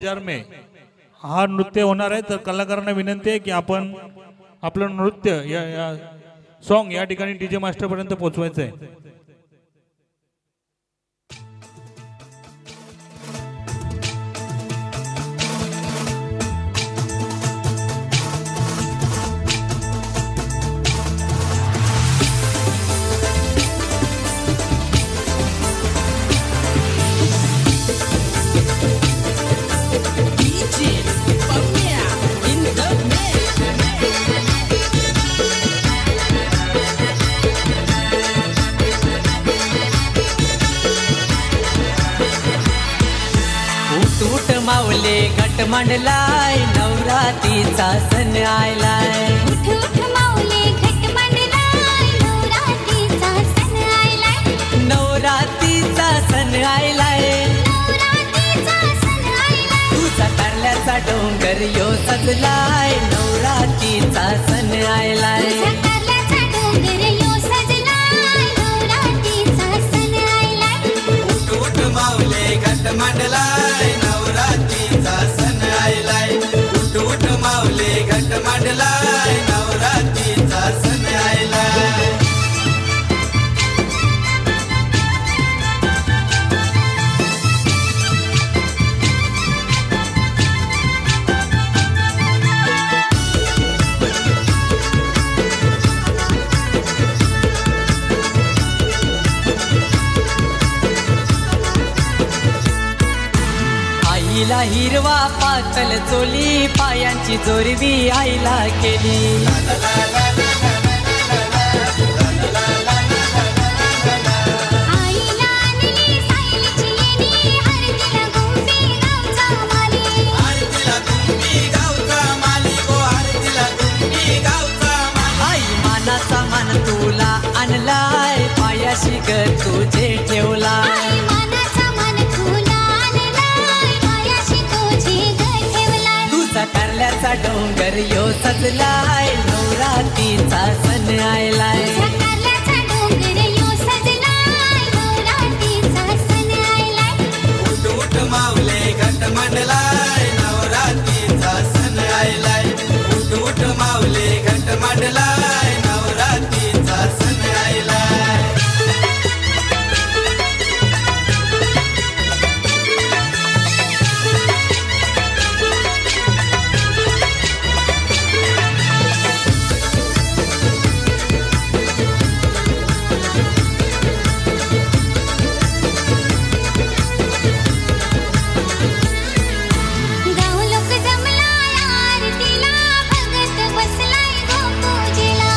हजार में हा नृत्य होणार आहे। तर कलाकारांना विनंती आहे की आपण आपलं नृत्य या सॉन्ग या ठिकाणी डीजे मास्टर पर्यंत पोहोचवायचं आहे। उठ माऊले घट मांडलाय नवरात्रीचा सण आयलाय। उठ उठ माऊले घट मांडलाय नवरात्रीचा सण आयलाय। नवरात्रीचा सण आयलाय। नवरात्रीचा सण आयलाय। तुझा कारल्याचा डोंगर यो सजलाय नवरात्रीचा सण आयलाय। तुझा कारल्याचा डोंगर यो सजलाय नवरात्रीचा सण आयलाय। उठ उठ माऊले घट मांडलाय नवरात्रीचा सण आयलाय। उठ उठ माऊले घट मांडलाय नवरात्रीचा सण आयलाय। आईला हिरवा पातळ चोली पायांची जोरवी आईला केली। आईला आणली सायलीची येणी हरतीला गुंफी गावचा माली। हरतीला गुंफी गावचा माली गो हरतीला गुंफी गावचा माली। आई मानाचा मान तुला आणलाय पायाशी ग तुझे ठेवला। आई मानाचा मान तुला आणलाय पायाशी तुझे घर ठेवलाय। तुझा कारल्याचा डोंगर यो सजलाय नवरात्रीचा सण आयलाय। तुझा कारल्याचा डोंगर यो सजलाय नवरात्रीचा सण आयलाय। उठ उठ माऊले घट मांडलाय नवरात्रीचा सण आयलाय। उठ उठ माऊले घट मांडलाय नवरात्रीचा सण आयलाय। गाव लोक जमलाय आरतीला भगत बसलाय गो पूजेला।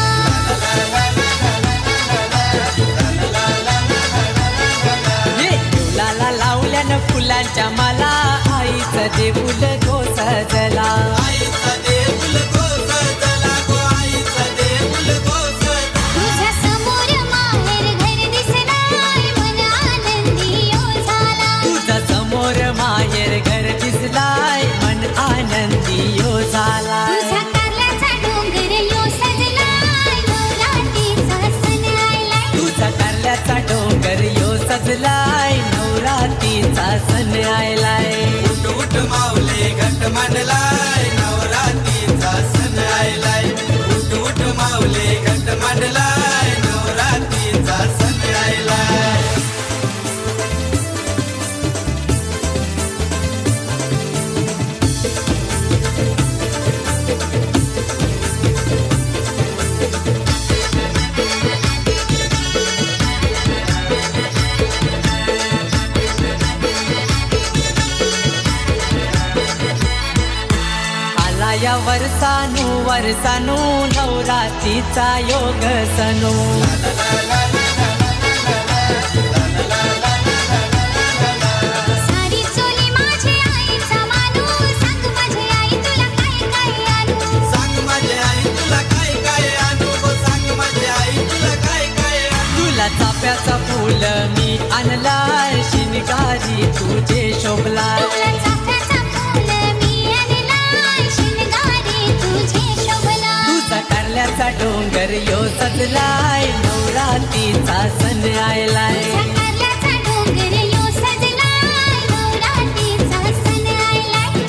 ये फुलाला लावल्यानं फुलांच्या माला आईचं देऊळ गो सजला। आईचं देऊळ गो सजला गो आईचं देऊळ गो सजला। तुझ्या समोर माहेर घर दिसलाय मन आनंदी यो झाला। तुझा समोर माहेर घर दिसलाय मन आनंदी यो झाला। तुझा कारल्याचा डोंगर यो सजलाय नवरात्रीचा सण आयलाय। तुझा कारल्याचा डोंगर यो सजलाय नवरात्रीचा सण आयलाय। उठ उठ माऊले घट मांडलाय नवरात्रीचा सण आयलाय। उठ उठ माऊले घट मांडलाय नवरात्रीचा सण आयलाय। आला या वर्षानू वर्षानू नवरात्रीचा योग सणू। सारी चोली माझी आईचा मानू सांग माझी आई तुला काय काय आणू। सांग माझी आई तुला काय काय आणू गो सांग माझी आई तुला काय काय आणू। तुला चाफ्याचा फूल मी आणलाय शिनगारी तुझे शोभलाय। तुला चाफ्याचा फूल मी आणलाय शिनगारी तुझे शोभलाय। तुझा कारल्याचा डोंगर यो सजलाय नवरात्रीचा सण आयलाय। तुझा कारल्याचा डोंगर यो सजलाय नवरात्रीचा सण आयलाय।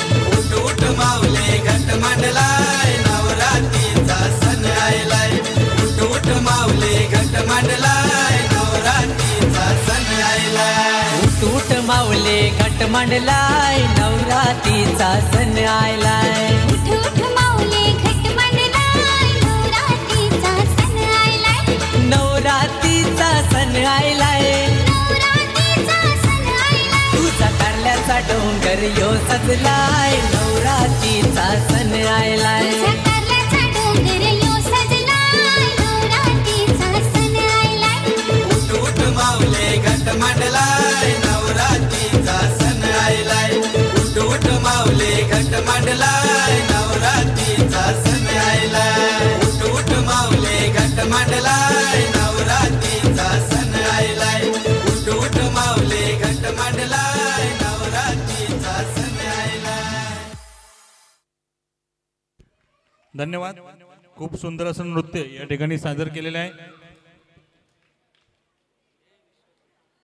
घट मांडलाय नवरात्रीचा सण आयलाय उठ उठ माऊली घट मांडलाय नवरात्रीचा सण आयलाय नवरात्रीचा सण आयलाय नवरात्रीचा सण आयलाय तुझा कारल्याचा डोंगर यो सजलाय नवरात्रीचा सण आयलाय तुझा कारल्याचा डोंगर यो सजलाय नवरात्रीचा सण आयलाय उठ उठ माऊले घट मांडलाय नवरात्रीचा सण आयलाय उठ उठ माऊले घट मांडलाय नवरात्रीचा सण आयलाय उठ उठ माऊले घट मांडलाय नवरात्रीचा सण आयलाय उठ उठ माऊले घट मांडलाय नवरात्रीचा सण आयलाय. धन्यवाद. खूप सुंदर असं नृत्य या ठिकाणी सादर केलेलं आहे.